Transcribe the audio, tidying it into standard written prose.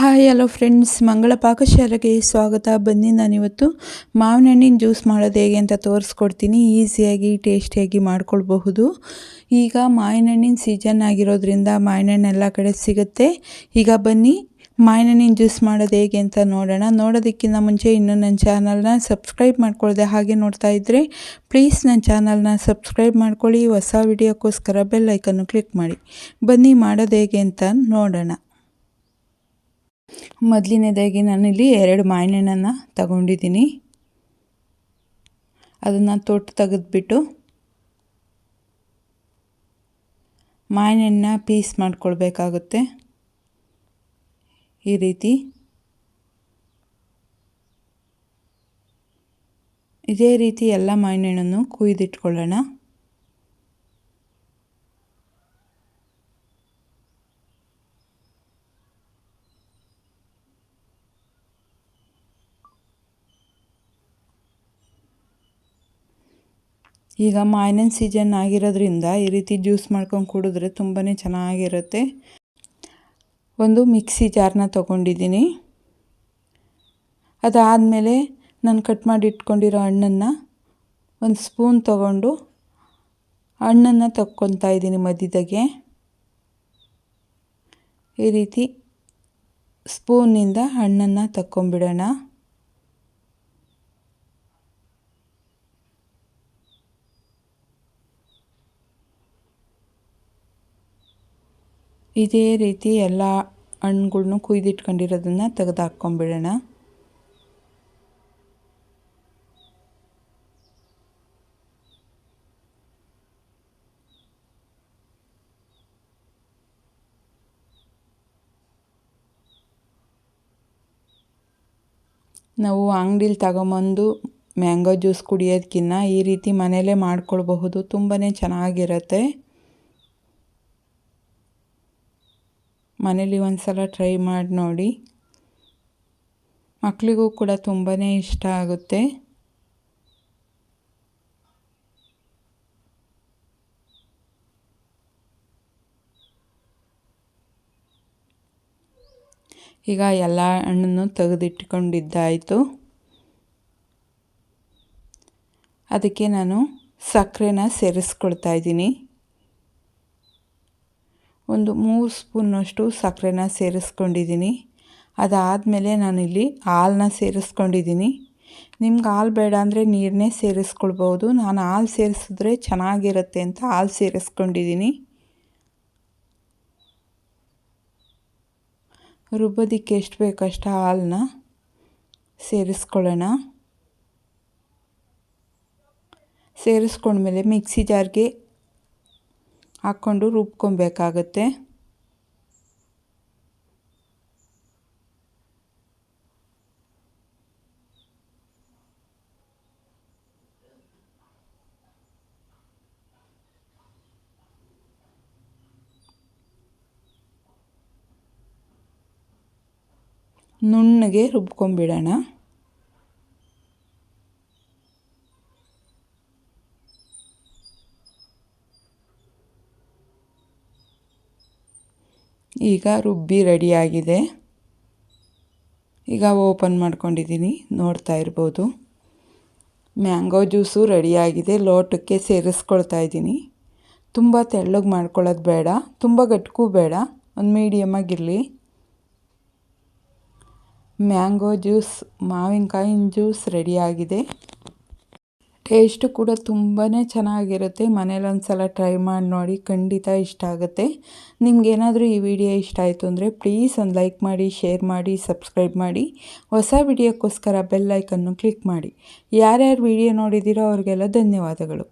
Hi hello friends, ಮಂಗಳ ಪಾಕಶಾಲೆಗೆ ಸ್ವಾಗತ. ಬನ್ನಿ, ನಾನಿವತ್ತು ಮಾವಿನ ಹಣ್ಣಿನ ಜ್ಯೂಸ್ ಮಾಡೋದು ಹೇಗೆ ಅಂತ ತೋರಿಸ್ಕೊಡ್ತೀನಿ. ಈಸಿಯಾಗಿ ಟೇಸ್ಟಿಯಾಗಿ ಮಾಡ್ಕೊಳ್ಬಹುದು. ಈಗ ಮಾವಿನ ಹಣ್ಣಿನ ಸೀಸನ್ ಆಗಿರೋದ್ರಿಂದ ಮಾವಿನ ಹಣ್ಣು ಎಲ್ಲ ಕಡೆ ಸಿಗುತ್ತೆ. ಈಗ ಬನ್ನಿ ಮಾವಿನ ಹಣ್ಣಿನ ಜ್ಯೂಸ್ ಮಾಡೋದು ಹೇಗೆ ಅಂತ ನೋಡೋಣ. ನೋಡೋದಕ್ಕಿಂತ ಮುಂಚೆ ಇನ್ನೂ ನನ್ನ ಚಾನಲ್ನ ಸಬ್ಸ್ಕ್ರೈಬ್ ಮಾಡ್ಕೊಳ್ಳದೆ ಹಾಗೆ ನೋಡ್ತಾ ಇದ್ದರೆ ಪ್ಲೀಸ್ ನನ್ನ ಚಾನಲ್ನ ಸಬ್ಸ್ಕ್ರೈಬ್ ಮಾಡ್ಕೊಳ್ಳಿ. ಹೊಸ ವಿಡಿಯೋಕ್ಕೋಸ್ಕರ ಬೆಲ್ ಐಕನ್ನು ಕ್ಲಿಕ್ ಮಾಡಿ. ಬನ್ನಿ ಮಾಡೋದು ಹೇಗೆ ಅಂತ ನೋಡೋಣ. ಮೊದಲನೇದಾಗಿ ನಾನಿಲ್ಲಿ 2 ಮಾವಿನ ಹಣ್ಣನ್ನು ತಗೊಂಡಿದ್ದೀನಿ. ಅದನ್ನು ತೊಟ್ಟು ತೆಗೆದುಬಿಟ್ಟು ಮಾವಿನ ಹಣ್ಣನ್ನ ಪೀಸ್ ಮಾಡ್ಕೊಳ್ಬೇಕಾಗುತ್ತೆ. ಈ ರೀತಿ ಇದೇ ರೀತಿ ಎಲ್ಲ ಮಾವಿನ ಹಣ್ಣನ್ನು ಕುಯ್ದಿಟ್ಕೊಳ್ಳೋಣ. ಈಗ ಮಾವಿನ ಸೀಸನ್ ಆಗಿರೋದ್ರಿಂದ ಈ ರೀತಿ ಜ್ಯೂಸ್ ಮಾಡ್ಕೊಂಡು ಕುಡಿದ್ರೆ ತುಂಬಾ ಚೆನ್ನಾಗಿರುತ್ತೆ. ಒಂದು ಮಿಕ್ಸಿ ಜಾರ್ನ ತೊಗೊಂಡಿದ್ದೀನಿ. ಅದಾದಮೇಲೆ ನಾನು ಕಟ್ ಮಾಡಿ ಇಟ್ಕೊಂಡಿರೋ ಹಣ್ಣನ್ನು ಒಂದು ಸ್ಪೂನ್ ತೊಗೊಂಡು ಹಣ್ಣನ್ನು ತಕ್ಕೊತಾ ಇದ್ದೀನಿ. ಮಧ್ಯದಾಗೆ ಈ ರೀತಿ ಸ್ಪೂನಿಂದ ಹಣ್ಣನ್ನು ತಕ್ಕೊಂಬಿಡೋಣ. ಇದೇ ರೀತಿ ಎಲ್ಲ ಹಣ್ಣುಗಳ್ನು ಕುಯ್ದಿಟ್ಕೊಂಡಿರೋದನ್ನು ತೆಗೆದು ಹಾಕ್ಕೊಂಬಿಡೋಣ. ನಾವು ಅಂಗಡಿಲಿ ತಗೊಂಬಂದು ಮ್ಯಾಂಗೋ ಜ್ಯೂಸ್ ಕುಡಿಯೋದಕ್ಕಿಂತ ಈ ರೀತಿ ಮನೆಯಲ್ಲೇ ಮಾಡ್ಕೊಳ್ಬಹುದು. ತುಂಬಾ ಚೆನ್ನಾಗಿರುತ್ತೆ. ಮನೇಲಿ ಒಂದು ಸಲ ಟ್ರೈ ಮಾಡಿ ನೋಡಿ. ಮಕ್ಕಳಿಗೂ ಕೂಡ ತುಂಬಾ ಇಷ್ಟ ಆಗುತ್ತೆ. ಈಗ ಎಲ್ಲ ಹಣ್ಣನ್ನು ತೆಗೆದಿಟ್ಕೊಂಡಿದ್ದಾಯಿತು. ಅದಕ್ಕೆ ನಾನು ಸಕ್ಕರೆನ ಸೇರಿಸ್ಕೊಳ್ತಾ ಇದ್ದೀನಿ. ಒಂದು 3 ಸ್ಪೂನಷ್ಟು ಸಕ್ಕರೆನ ಸೇರಿಸ್ಕೊಂಡಿದ್ದೀನಿ. ಅದಾದಮೇಲೆ ನಾನಿಲ್ಲಿ ಹಾಲನ್ನ ಸೇರಿಸ್ಕೊಂಡಿದ್ದೀನಿ. ನಿಮ್ಗೆ ಹಾಲು ಬೇಡ ಅಂದರೆ ನೀರನ್ನೇ ಸೇರಿಸ್ಕೊಳ್ಬೋದು. ನಾನು ಹಾಲು ಸೇರಿಸಿದ್ರೆ ಚೆನ್ನಾಗಿರುತ್ತೆ ಅಂತ ಹಾಲು ಸೇರಿಸ್ಕೊಂಡಿದ್ದೀನಿ. ರುಬ್ಬೋದಕ್ಕೆ ಎಷ್ಟು ಬೇಕಷ್ಟು ಹಾಲನ್ನ ಸೇರಿಸ್ಕೊಳ್ಳೋಣ. ಸೇರಿಸ್ಕೊಂಡ್ಮೇಲೆ ಮಿಕ್ಸಿ ಜಾರ್ಗೆ ಹಾಕ್ಕೊಂಡು ರುಬ್ಕೊಬೇಕಾಗತ್ತೆ. ನುಣ್ಣಗೆ ರುಬ್ಕೊಂಬಿಡೋಣ. ಈಗ ರುಬ್ಬಿ ರೆಡಿಯಾಗಿದೆ. ಈಗ ಓಪನ್ ಮಾಡ್ಕೊಂಡಿದ್ದೀನಿ, ನೋಡ್ತಾ ಇರ್ಬೋದು. ಮ್ಯಾಂಗೋ ಜ್ಯೂಸು ರೆಡಿಯಾಗಿದೆ. ಲೋಟಕ್ಕೆ ಸೇರಿಸ್ಕೊಳ್ತಾ ಇದ್ದೀನಿ. ತುಂಬ ತೆಳ್ಳಗೆ ಮಾಡ್ಕೊಳ್ಳೋದು ಬೇಡ, ತುಂಬ ಗಟ್ಗೂ ಬೇಡ, ಒಂದು ಮೀಡಿಯಮಾಗಿರಲಿ. ಮ್ಯಾಂಗೋ ಜ್ಯೂಸ್, ಮಾವಿನಕಾಯಿನ ಜ್ಯೂಸ್ ರೆಡಿಯಾಗಿದೆ. ಟೇಸ್ಟು ಕೂಡ ತುಂಬಾ ಚೆನ್ನಾಗಿರುತ್ತೆ. ಮನೇಲಿ ಒಂದು ಸಲ ಟ್ರೈ ಮಾಡಿ ನೋಡಿ, ಖಂಡಿತ ಇಷ್ಟ ಆಗುತ್ತೆ. ನಿಮ್ಗೇನಾದರೂ ಈ ವಿಡಿಯೋ ಇಷ್ಟ ಆಯಿತು ಅಂದರೆ ಪ್ಲೀಸ್ ಒಂದು ಲೈಕ್ ಮಾಡಿ, ಶೇರ್ ಮಾಡಿ, ಸಬ್ಸ್ಕ್ರೈಬ್ ಮಾಡಿ. ಹೊಸ ವಿಡಿಯೋಕ್ಕೋಸ್ಕರ ಬೆಲ್ ಐಕನ್ನು ಕ್ಲಿಕ್ ಮಾಡಿ. ಯಾರ್ಯಾರು ವಿಡಿಯೋ ನೋಡಿದ್ದೀರೋ ಅವ್ರಿಗೆಲ್ಲ ಧನ್ಯವಾದಗಳು.